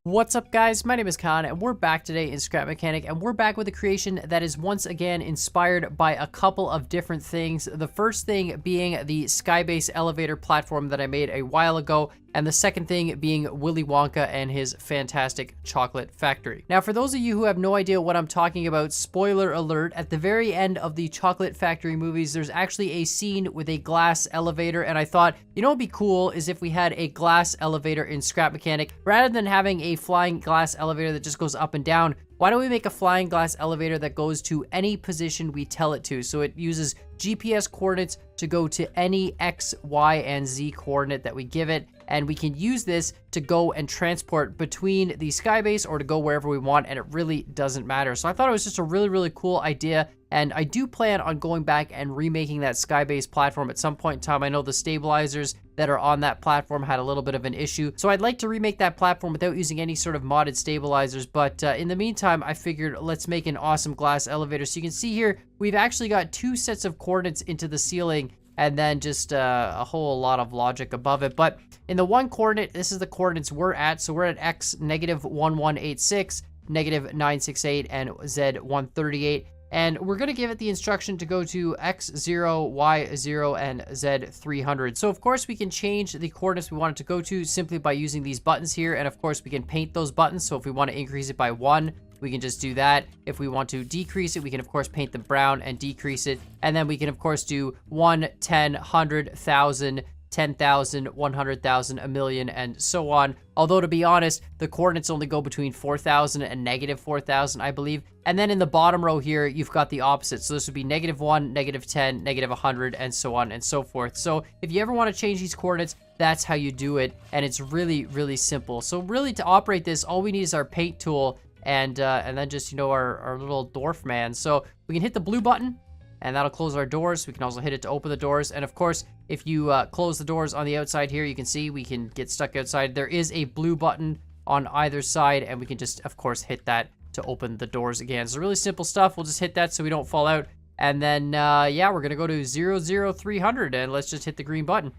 What's up, guys? My name is Khan and we're back today in Scrap Mechanic, and we're back with a creation that is once again inspired by a couple of different things. The first thing being the Skybase elevator platform that I made a while ago, and the second thing being Willy Wonka and his fantastic chocolate factory. Now, for those of you who have no idea what I'm talking about, spoiler alert, at the very end of the Chocolate Factory movies, there's actually a scene with a glass elevator, and I thought, you know what would be cool is if we had a glass elevator in Scrap Mechanic. Rather than having a flying glass elevator that just goes up and down, why don't we make a flying glass elevator that goes to any position we tell it to? So it uses GPS coordinates to go to any X, Y, and Z coordinate that we give it. And we can use this to go and transport between the Skybase or to go wherever we want, and it really doesn't matter. So I thought it was just a really cool idea, and I do plan on going back and remaking that Skybase platform at some point in time. I know the stabilizers that are on that platform had a little bit of an issue, so I'd like to remake that platform without using any sort of modded stabilizers. But in the meantime, I figured let's make an awesome glass elevator. So you can see here, we've actually got two sets of coordinates into the ceiling, and then just a whole lot of logic above it. But in the one coordinate, this is the coordinates we're at. So we're at X -1186, -968, and Z 138. And we're gonna give it the instruction to go to X0, Y0, and Z 300. So of course we can change the coordinates we want it to go to simply by using these buttons here. And of course we can paint those buttons. So if we want to increase it by 1, we can just do that. If we want to decrease it, we can of course paint them brown and decrease it. And then we can of course do 1, 10, 100, 1,000, 10,000, 100,000, a million, and so on. Although to be honest, the coordinates only go between 4,000 and -4,000, I believe. And then in the bottom row here, you've got the opposite. So this would be -1, -10, -100, and so on and so forth. So if you ever want to change these coordinates, that's how you do it. And it's really simple. So really, to operate this, all we need is our paint tool and then just, you know, our little dwarf man. So we can hit the blue button, and that'll close our doors. We can also hit it to open the doors. And of course, if you close the doors on the outside here, you can see we can get stuck outside. There is a blue button on either side, and we can just, of course, hit that to open the doors again. So really simple stuff. We'll just hit that so we don't fall out. And then, yeah, we're going to go to 00300, and let's just hit the green button.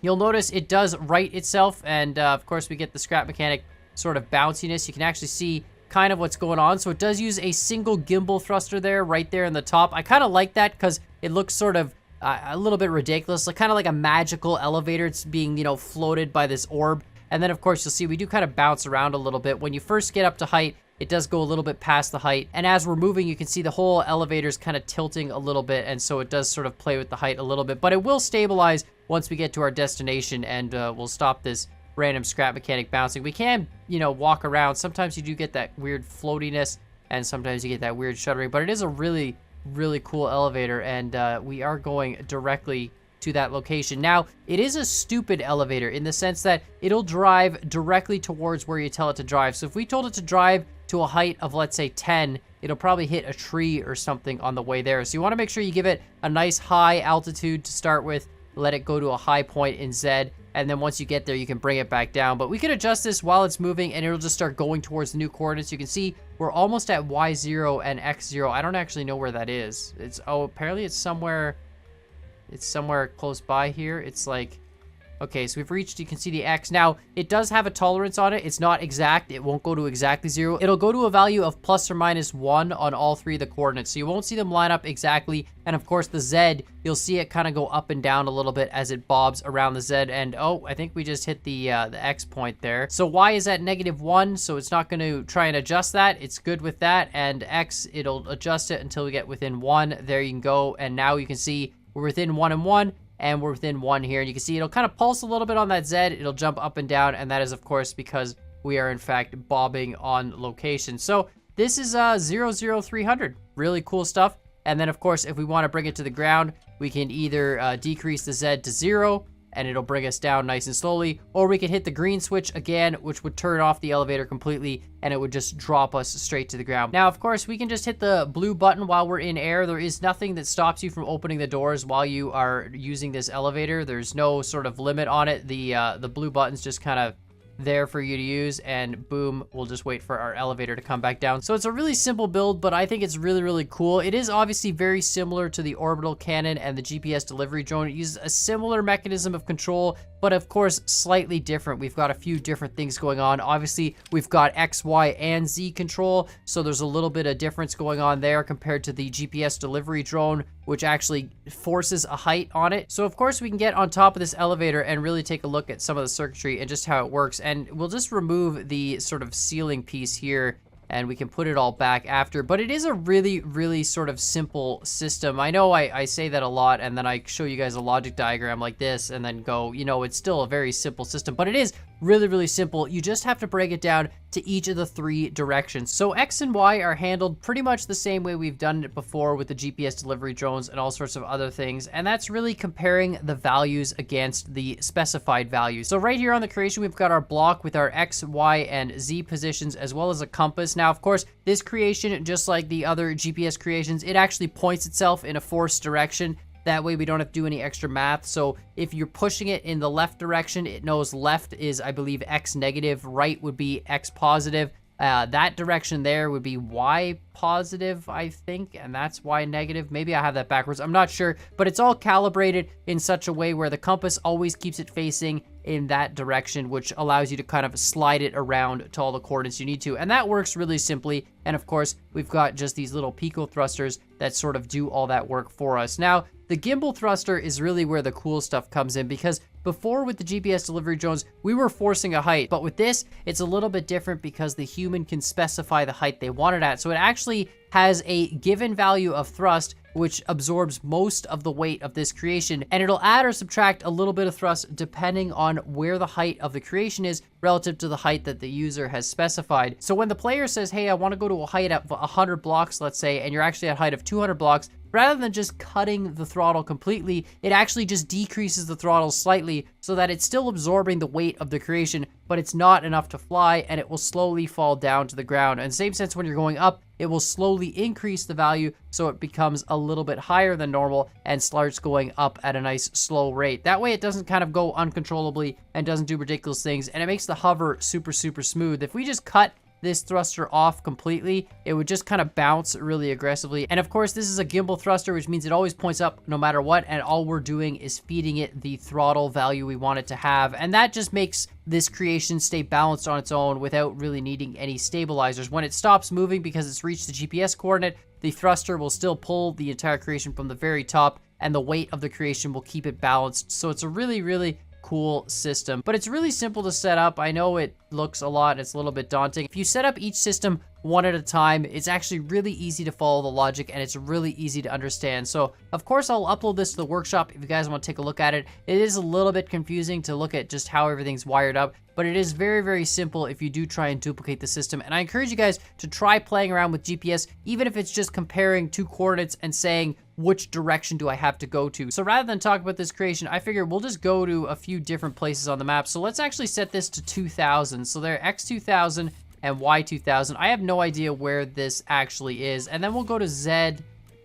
You'll notice it does right itself, and of course, we get the Scrap Mechanic sort of bounciness. You can actually see kind of what's going on. So it does use a single gimbal thruster there, right there in the top. I kind of like that because it looks sort of a little bit ridiculous, like kind of like a magical elevator. It's being, you know, floated by this orb. And then of course you'll see we do kind of bounce around a little bit. When you first get up to height, it does go a little bit past the height. And as we're moving, you can see the whole elevator's kind of tilting a little bit. And so it does sort of play with the height a little bit, but it will stabilize once we get to our destination, and we'll stop this random Scrap Mechanic bouncing. We can, you know, walk around. Sometimes you do get that weird floatiness, and sometimes you get that weird shuddering, but it is a really cool elevator, and we are going directly to that location. Now, it is a stupid elevator in the sense that it'll drive directly towards where you tell it to drive. So if we told it to drive to a height of, let's say, 10, it'll probably hit a tree or something on the way there. So you want to make sure you give it a nice high altitude to start with, let it go to a high point in Z, and then once you get there, you can bring it back down. But we can adjust this while it's moving, and it'll just start going towards the new coordinates. You can see we're almost at Y0 and X0. I don't actually know where that is. It's, oh, apparently it's somewhere close by here. It's like, okay, so we've reached, you can see the X. Now, it does have a tolerance on it. It's not exact. It won't go to exactly 0. It'll go to a value of ±1 on all 3 of the coordinates. So you won't see them line up exactly. And of course, the Z, you'll see it kind of go up and down a little bit as it bobs around the Z. And oh, I think we just hit the X point there. So Y is at -1, so it's not going to try and adjust that. It's good with that. And X, it'll adjust it until we get within 1. There you can go. And now you can see we're within 1 and 1. And we're within 1 here, and you can see it'll kind of pulse a little bit on that Z. It'll jump up and down, and that is of course because we are in fact bobbing on location. So this is 00300, really cool stuff. And then of course, if we want to bring it to the ground, we can either decrease the Z to 0, and it'll bring us down nice and slowly, or we can hit the green switch again, which would turn off the elevator completely, and it would just drop us straight to the ground. Now, of course, we can just hit the blue button while we're in air. There is nothing that stops you from opening the doors while you are using this elevator. There's no sort of limit on it. The blue button's just kind of there for you to use, and boom, we'll just wait for our elevator to come back down. So it's a really simple build, but I think it's really cool. It is obviously very similar to the orbital cannon and the GPS delivery drone. It uses a similar mechanism of control, but of course slightly different. We've got a few different things going on. Obviously, we've got X, Y, and Z control, so there's a little bit of difference going on there compared to the GPS delivery drone, which actually forces a height on it. So of course we can get on top of this elevator and really take a look at some of the circuitry and just how it works. And we'll just remove the sort of ceiling piece here, and we can put it all back after. But it is a really, really sort of simple system. I know I say that a lot, and then I show you guys a logic diagram like this, and then go, you know, it's still a very simple system, but it is really, really simple. You just have to break it down to each of the 3 directions. So X and Y are handled pretty much the same way we've done it before with the GPS delivery drones and all sorts of other things, and that's really comparing the values against the specified values. So right here on the creation, we've got our block with our X, Y, and Z positions, as well as a compass. Now, of course, this creation, just like the other GPS creations, it actually points itself in a forced direction. That way we don't have to do any extra math. So if you're pushing it in the left direction, it knows left is, I believe, X negative, right would be X positive. That direction there would be Y positive, I think, and that's Y negative. Maybe I have that backwards. I'm not sure, but it's all calibrated in such a way where the compass always keeps it facing in that direction, which allows you to kind of slide it around to all the coordinates you need to. And that works really simply. And of course, we've got just these little pico thrusters that sort of do all that work for us. Now, the gimbal thruster is really where the cool stuff comes in, because before with the GPS delivery drones, we were forcing a height, but with this, it's a little bit different because the human can specify the height they want it at. So it actually has a given value of thrust, which absorbs most of the weight of this creation, and it'll add or subtract a little bit of thrust depending on where the height of the creation is relative to the height that the user has specified. So when the player says, hey, I want to go to a height of 100 blocks, let's say, and you're actually at a height of 200 blocks, rather than just cutting the throttle completely, it actually just decreases the throttle slightly so that it's still absorbing the weight of the creation, but it's not enough to fly, and it will slowly fall down to the ground. And same sense, when you're going up, it will slowly increase the value so it becomes a little bit higher than normal and starts going up at a nice slow rate. That way it doesn't kind of go uncontrollably and doesn't do ridiculous things, and it makes the hover super, super smooth. If we just cut this thruster off completely, it would just kind of bounce really aggressively. And of course, this is a gimbal thruster, which means it always points up no matter what, and all we're doing is feeding it the throttle value we want it to have. And that just makes this creation stay balanced on its own without really needing any stabilizers. When it stops moving because it's reached the GPS coordinate, the thruster will still pull the entire creation from the very top, and the weight of the creation will keep it balanced. So it's a really, really cool system, but it's really simple to set up. I know it looks a lot, it's a little bit daunting. If you set up each system one at a time, it's actually really easy to follow the logic, and it's really easy to understand. So of course I'll upload this to the workshop if you guys want to take a look at it. It is a little bit confusing to look at just how everything's wired up, but it is very, very simple if you do try and duplicate the system. And I encourage you guys to try playing around with GPS, even if it's just comparing 2 coordinates and saying, which direction do I have to go to? So rather than talk about this creation, I figure we'll just go to a few different places on the map. So let's actually set this to 2000. So there, X2000 and Y2000. I have no idea where this actually is. And then we'll go to Z,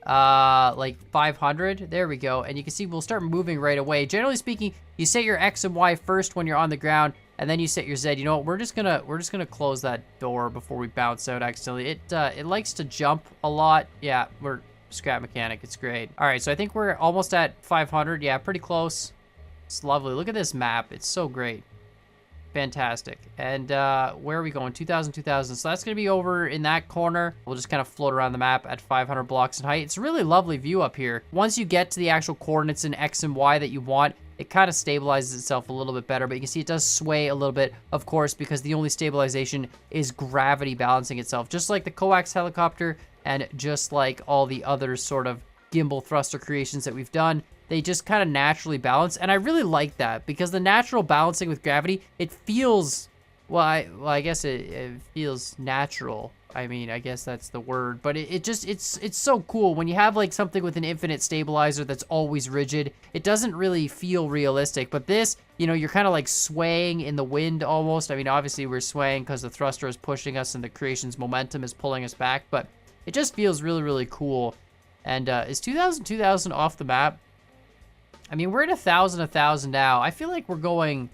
like 500. There we go. And you can see we'll start moving right away. Generally speaking, you set your X and Y first when you're on the ground, and then you set your Z. You know what? We're just gonna close that door before we bounce out accidentally. It likes to jump a lot. Yeah, we're scrap mechanic. It's great. All right, so I think we're almost at 500. Yeah, pretty close. It's lovely. Look at this map. It's so great. Fantastic. And where are we going? 2000, 2000. So that's going to be over in that corner. We'll just kind of float around the map at 500 blocks in height. It's a really lovely view up here. Once you get to the actual coordinates in X and Y that you want, it kind of stabilizes itself a little bit better, but you can see it does sway a little bit, of course, because the only stabilization is gravity balancing itself, just like the coax helicopter and just like all the other sort of gimbal thruster creations that we've done. They just kind of naturally balance, and I really like that, because the natural balancing with gravity, it feels, well, I guess it feels natural. I mean, I guess that's the word, but it's so cool when you have like something with an infinite stabilizer that's always rigid. It doesn't really feel realistic, but this, you know, you're kind of like swaying in the wind almost. I mean, obviously we're swaying because the thruster is pushing us and the creation's momentum is pulling us back, but it just feels really, really cool. And is 2000 off the map? I mean, we're at 1000 now. I feel like we're going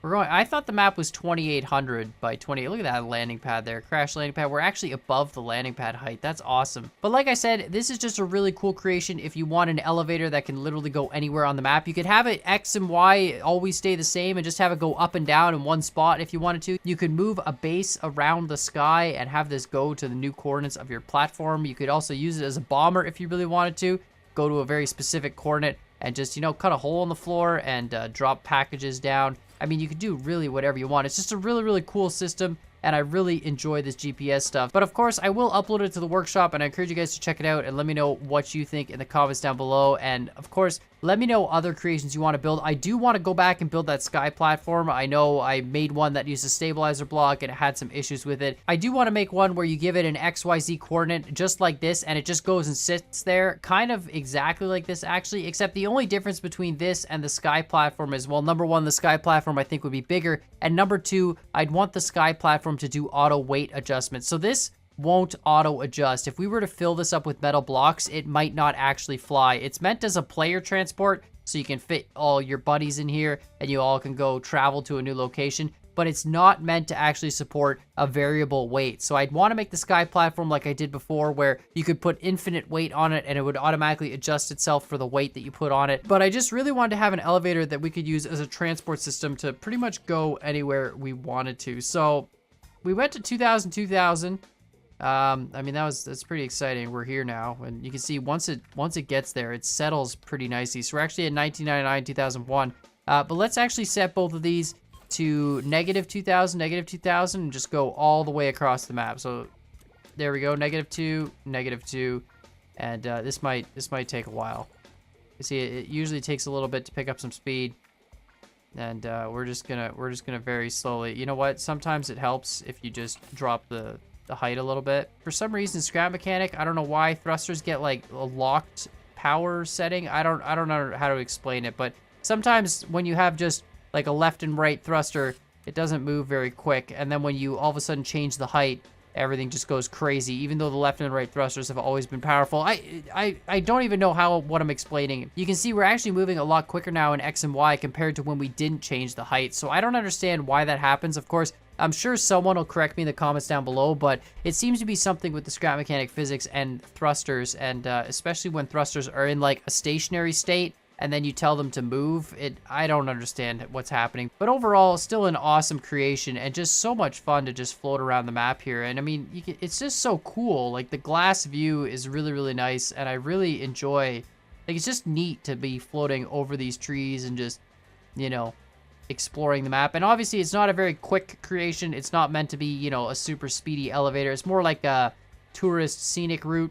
We're going, I thought the map was 2,800 by 20. Look at that landing pad there, crash landing pad. We're actually above the landing pad height. That's awesome. But like I said, this is just a really cool creation. If you want an elevator that can literally go anywhere on the map, you could have it X and Y always stay the same and just have it go up and down in one spot if you wanted to. You could move a base around the sky and have this go to the new coordinates of your platform. You could also use it as a bomber if you really wanted to. Go to a very specific coordinate and just, you know, cut a hole in the floor and drop packages down. I mean, you could do really whatever you want. It's just a really, really cool system, and I really enjoy this GPS stuff. But of course, I will upload it to the workshop, and I encourage you guys to check it out and let me know what you think in the comments down below. And of course, let me know other creations you want to build. I do want to go back and build that sky platform. I know I made one that used a stabilizer block and it had some issues with it. I do want to make one where you give it an XYZ coordinate just like this, and it just goes and sits there, kind of exactly like this actually, except the only difference between this and the sky platform is, well, number one, the sky platform I think would be bigger, and number two, I'd want the sky platform to do auto weight adjustments. So this won't auto adjust. If we were to fill this up with metal blocks, it might not actually fly. It's meant as a player transport, so you can fit all your buddies in here and you all can go travel to a new location, but it's not meant to actually support a variable weight. So I'd want to make the sky platform like I did before, where you could put infinite weight on it and it would automatically adjust itself for the weight that you put on it. But I just really wanted to have an elevator that we could use as a transport system to pretty much go anywhere we wanted to. So we went to 2000. I mean, that's pretty exciting. We're here now, and you can see once it gets there, it settles pretty nicely. So we're actually at 1999, 2001. But let's actually set both of these to -2000, -2000, and just go all the way across the map. So there we go, -2, -2, and this might take a while. You see, it usually takes a little bit to pick up some speed, and we're just gonna very slowly. You know what? Sometimes it helps if you just drop the height a little bit. For some reason, Scrap Mechanic, I don't know why thrusters get like a locked power setting. I don't know how to explain it, but sometimes when you have just like a left and right thruster, it doesn't move very quick, and then when you all of a sudden change the height, everything just goes crazy, even though the left and right thrusters have always been powerful. I don't even know what I'm explaining. You can see we're actually moving a lot quicker now in X and Y compared to when we didn't change the height, so I don't understand why that happens. Of course, I'm sure someone will correct me in the comments down below, but it seems to be something with the Scrap Mechanic physics and thrusters, and especially when thrusters are in like a stationary state, and then you tell them to move. I don't understand what's happening. But overall, still an awesome creation, and just so much fun to just float around the map here. And I mean, it's just so cool. Like, the glass view is really, really nice, and I really enjoy, like, it's just neat to be floating over these trees and just, you know, exploring the map. And obviously, it's not a very quick creation. It's not meant to be, you know, a super speedy elevator. It's more like a tourist scenic route,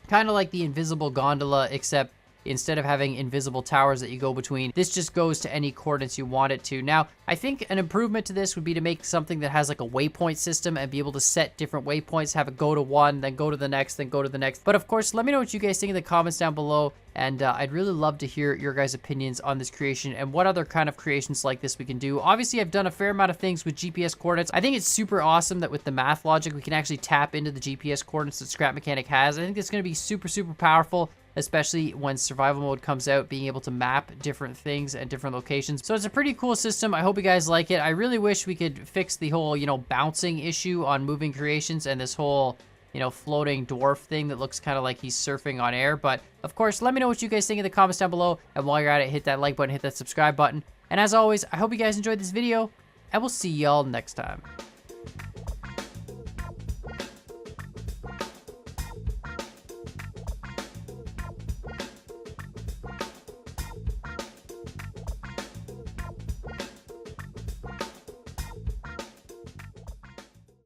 kind of like the invisible gondola, except instead of having invisible towers that you go between, this just goes to any coordinates you want it to. Now, I think an improvement to this would be to make something that has like a waypoint system and be able to set different waypoints, have it go to one, then go to the next, then go to the next. But of course, let me know what you guys think in the comments down below, and I'd really love to hear your guys' opinions on this creation and what other kind of creations like this we can do. Obviously, I've done a fair amount of things with GPS coordinates. I think it's super awesome that with the math logic, we can actually tap into the GPS coordinates that Scrap Mechanic has. I think it's going to be super, super powerful, especially when survival mode comes out, being able to map different things at different locations. So it's a pretty cool system. I hope you guys like it. I really wish we could fix the whole, you know, bouncing issue on moving creations and this whole, you know, floating dwarf thing that looks kind of like he's surfing on air. But of course, let me know what you guys think in the comments down below. And while you're at it, hit that like button, hit that subscribe button. And as always, I hope you guys enjoyed this video, and we'll see y'all next time.